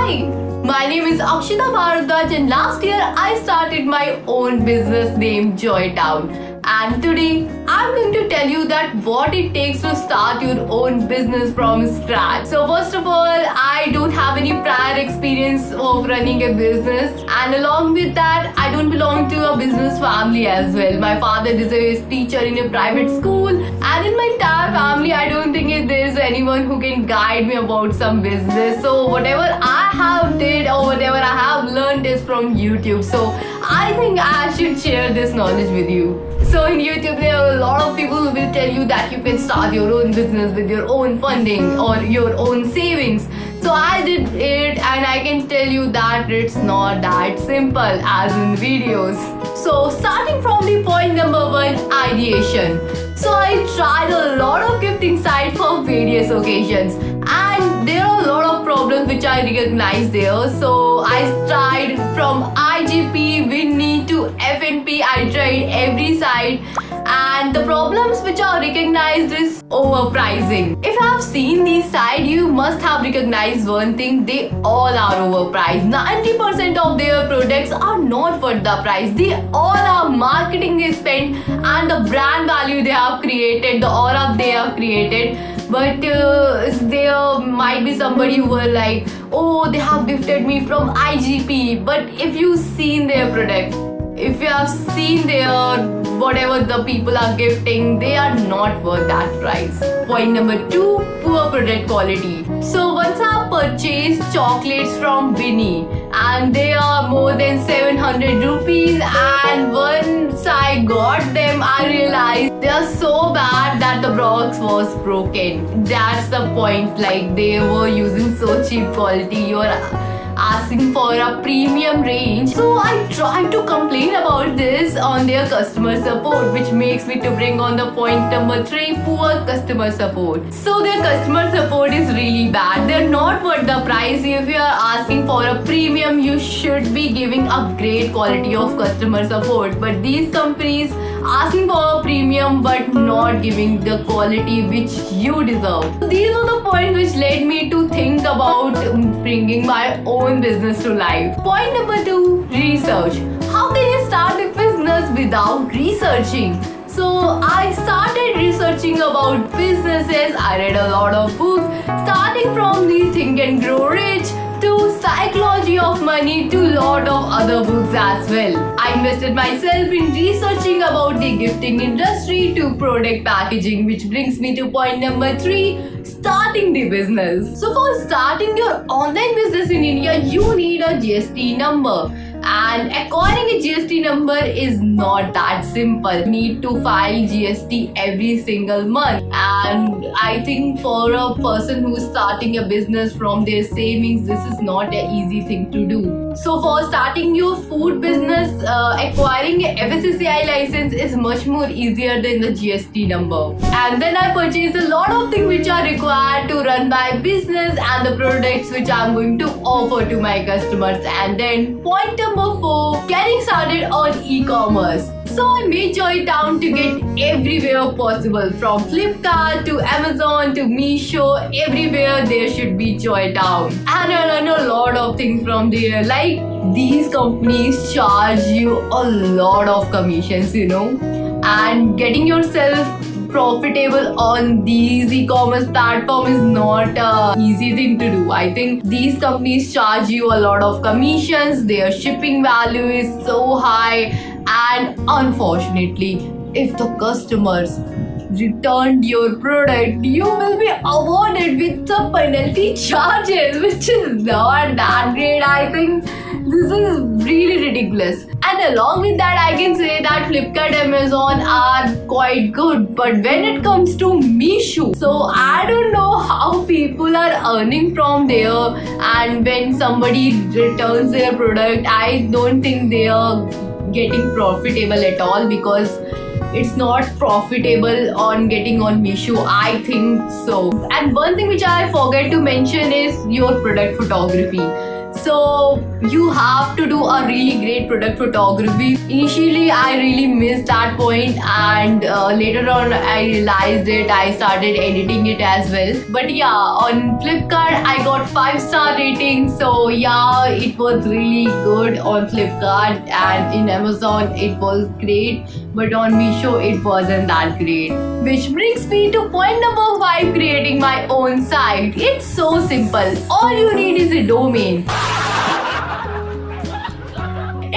Hi, my name is Akshita Bharadwaj and last year I started my own business named Joytown. And today I'm going to tell you that what it takes to start your own business from scratch. So first of all, I don't have any prior experience of running a business, and along with that, I don't belong to a business family as well. My father is a teacher in a private school, and in my entire family, I don't think there is anyone who can guide me about some business. So whatever I have did or whatever I have learned is from YouTube. So I think I should share this knowledge with you. So in YouTube, there are a lot of people who will tell you that you can start your own business with your own funding or your own savings. So I did it, and I can tell you that it's not that simple as in videos. So starting from the point number one, ideation. So I tried a lot of gifting sites for various occasions, and there are a lot of problems which I recognize there. So I tried from IGP, Winnie to FNP. I tried every site, and the problems which are recognized is overpricing. If you have seen these sites, you must have recognized one thing: they all are overpriced. 90% of their products are not worth the price. They all are marketing they spend and the brand value they have created, the aura they have created. But there might be somebody who were like, oh, they have gifted me from IGP. But if you've seen their product, if you have seen their whatever the people are gifting, they are not worth that price. Point number two, poor product quality. So once I purchased chocolates from Winnie, and they are more than 700 rupees, and once I got them, I realized they are so bad that the box was broken. That's the point, like they were using so cheap quality. You're asking for a premium range. So I tried to complain about this on their customer support, which makes me to bring on the point number three, poor customer support. So their customer support is really bad. They're not worth the price. If you are asking for a premium, you should be giving a great quality of customer support. But these companies asking for a premium but not giving the quality which you deserve. These were the points which led me to think about bringing my own business to life. Point number two, research. How can you start a business without researching? So I started researching about businesses. I read a lot of books, starting from the Think and Grow Rich to Psychology of Money to lot of other books as well. I invested myself in researching about the gifting industry to product packaging, which brings me to point number three, starting the business. So for starting your online business in India, you need a GST number. And acquiring a GST number is not that simple. You need to file GST every single month. And I think for a person who is starting a business from their savings, this is not an easy thing to do. So for starting your food business, acquiring a FSSAI license is much more easier than the GST number. And then I purchased a lot of things which are required to run my business and the products which I'm going to offer to my customers. And then point number four, getting started on e-commerce. So I made Joytown to get everywhere possible, from Flipkart to Amazon to Meesho. Everywhere there should be Joytown. And I learned a lot of things from there. Like these companies charge you a lot of commissions, and getting yourself profitable on these e-commerce platform is not an easy thing to do. I think these companies charge you a lot of commissions. Their shipping value is so high, and unfortunately, if the customers returned your product, you will be awarded with some penalty charges, which is not that great. I think this is really ridiculous. And along with that, I can say that Flipkart, Amazon are quite good. But when it comes to Meesho, so I don't know how people are earning from there. And when somebody returns their product, I don't think they are getting profitable at all, because it's not profitable on getting on Meesho, I think so. And one thing which I forget to mention is your product photography. So you have to do a really great product photography. Initially, I really missed that point, and later on, I realized it. I started editing it as well. But yeah, on Flipkart, I got 5-star rating. So yeah, it was really good on Flipkart, and in Amazon, it was great. But on Meesho, it wasn't that great. Which brings me to point number 5, creating my own site. It's so simple. All you need is a domain.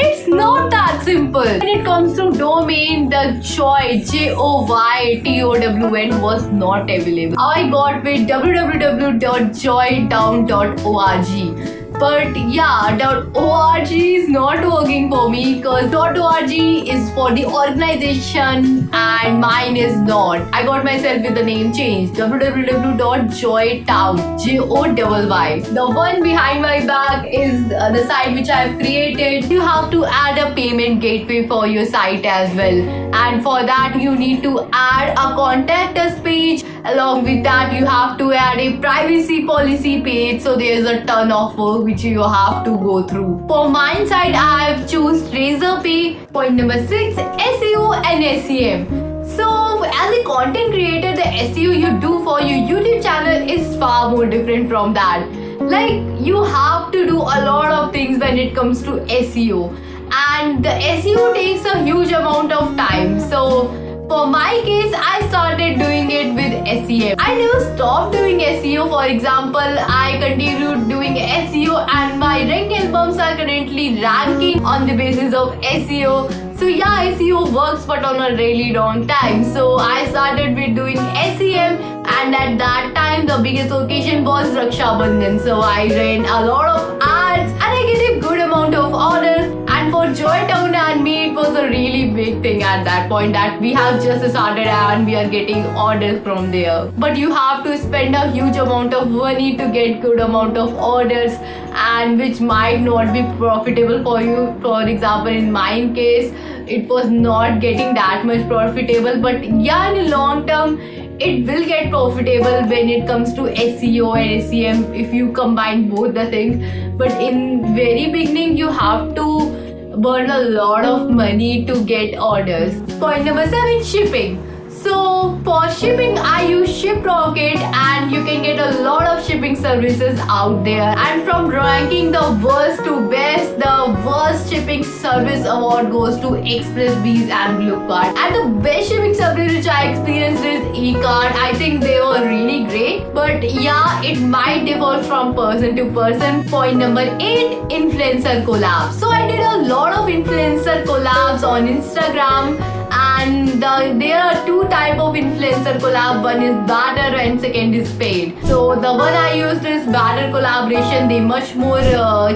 It's not that simple. When it comes to domain, the Joy, JOYTOWN was not available. I got with www.joytown.org. But yeah, .org is not working for me because .org is for the organization and mine is not. I got myself with the name changed. www.joytown, JOYY. The one behind my back is the site which I have created. You have to add a payment gateway for your site as well. And for that, you need to add a contact us page. Along with that, you have to add a privacy policy page. So there's a ton of work which you have to go through. For mine side, I have choose Razorpay. Point number 6, SEO and SEM. So as a content creator, the SEO you do for your YouTube channel is far more different from that. Like, you have to do a lot of things when it comes to SEO, and the SEO takes a huge amount of time. So for my case, I started doing it with SEM. I never stopped doing SEO. For example, I continued doing SEO, and my rank albums are currently ranking on the basis of SEO. So yeah, SEO works, but on a really long time. So I started with doing SEM, and at that time, the biggest occasion was Raksha Bandhan. So I ran a lot of ads, and I get a good amount of orders. And for Joytown and me, it was a really big thing at that point that we have just started and we are getting orders from there. But you have to spend a huge amount of money to get good amount of orders, and which might not be profitable for you. For example, in my case, it was not getting that much profitable. But yeah, in the long term, it will get profitable when it comes to SEO and SEM if you combine both the things. But in very beginning, you have to burn a lot of money to get orders. Point number 7, shipping. So for shipping, I use ShipRocket, and you can get a lot of shipping services out there. And from ranking the worst to best, the worst shipping service award goes to ExpressBees and Flipkart. And the best shipping service which I experienced is eCart. I think they were really great, but yeah, it might differ from person to person. Point number 8, influencer collabs. So I did a lot of influencer collabs on Instagram, and there are 2 type of influencer collab. One is barter and second is paid. So the one I used is barter collaboration. They much more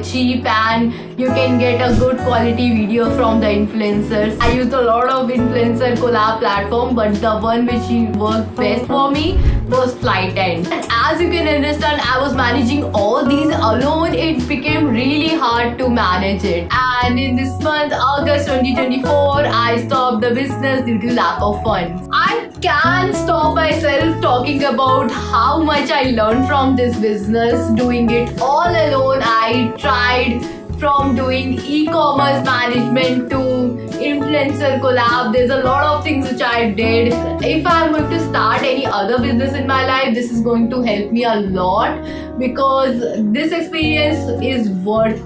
cheap, and you can get a good quality video from the influencers. I used a lot of influencer collab platform, but the one which worked best for me was Flight10. And as you can understand, I was managing all these alone. It became really hard to manage it. And in this month, August 2024, I stopped the business due to lack of funds. I can't stop myself talking about how much I learned from this business, doing it all alone. I tried from doing e-commerce management to influencer collab. There's a lot of things which I did. If I'm going to start any other business in my life, this is going to help me a lot, because this experience is worth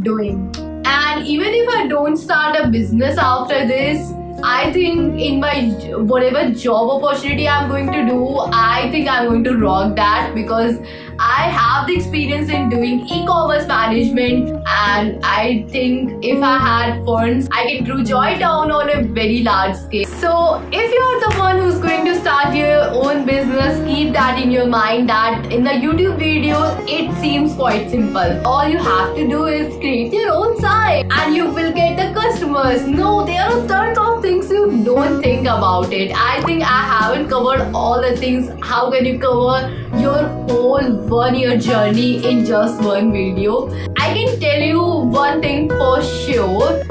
doing. And even if I don't start a business after this, I think in my whatever job opportunity I'm going to do, I think I'm going to rock that, because I have the experience in doing e-commerce management, and I think if I had funds, I can do Joytown on a very large scale. So if you're the one who's going to start your own business, keep that in your mind that in the YouTube video, it seems quite simple. All you have to do is create your own site and you will get the customers. No, there are tons of things you don't think about it. I think I haven't covered all the things. How can you cover your whole 1 year journey in just one video? I can tell you one thing for sure.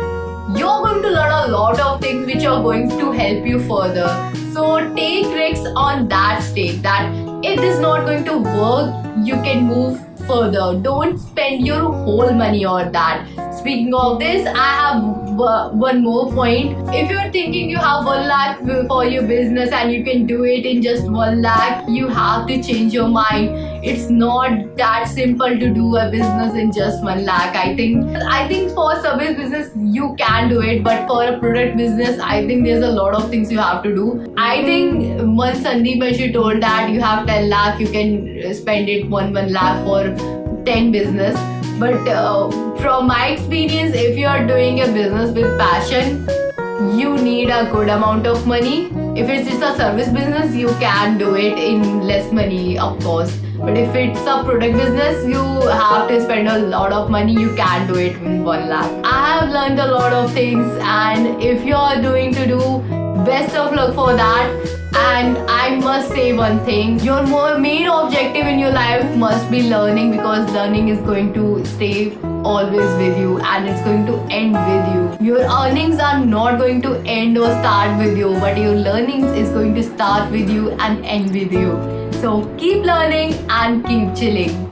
You're going to learn a lot of things which are going to help you further. So take risks on that stage, that it is not going to work, you can move further. Don't spend your whole money on that. Speaking of this, I have one more point. If you're thinking you have 1 lakh for your business and you can do it in just 1 lakh, you have to change your mind. It's not that simple to do a business in just 1 lakh. I think for service business you can do it, but for a product business, I think there's a lot of things you have to do. I think once Sandeep Mashi told that you have 10 lakh, you can spend it 1 lakh for 10 business. But from my experience, if you are doing a business with passion, you need a good amount of money. If it's just a service business, you can do it in less money, of course. But if it's a product business, you have to spend a lot of money. You can do it in 1 lakh. I have learned a lot of things, and if you are doing to do, best of luck for that. And I must say one thing, your main objective in your life must be learning, because learning is going to stay always with you and it's going to end with you. Your earnings are not going to end or start with you, but your learning is going to start with you and end with you. So keep learning and keep chilling.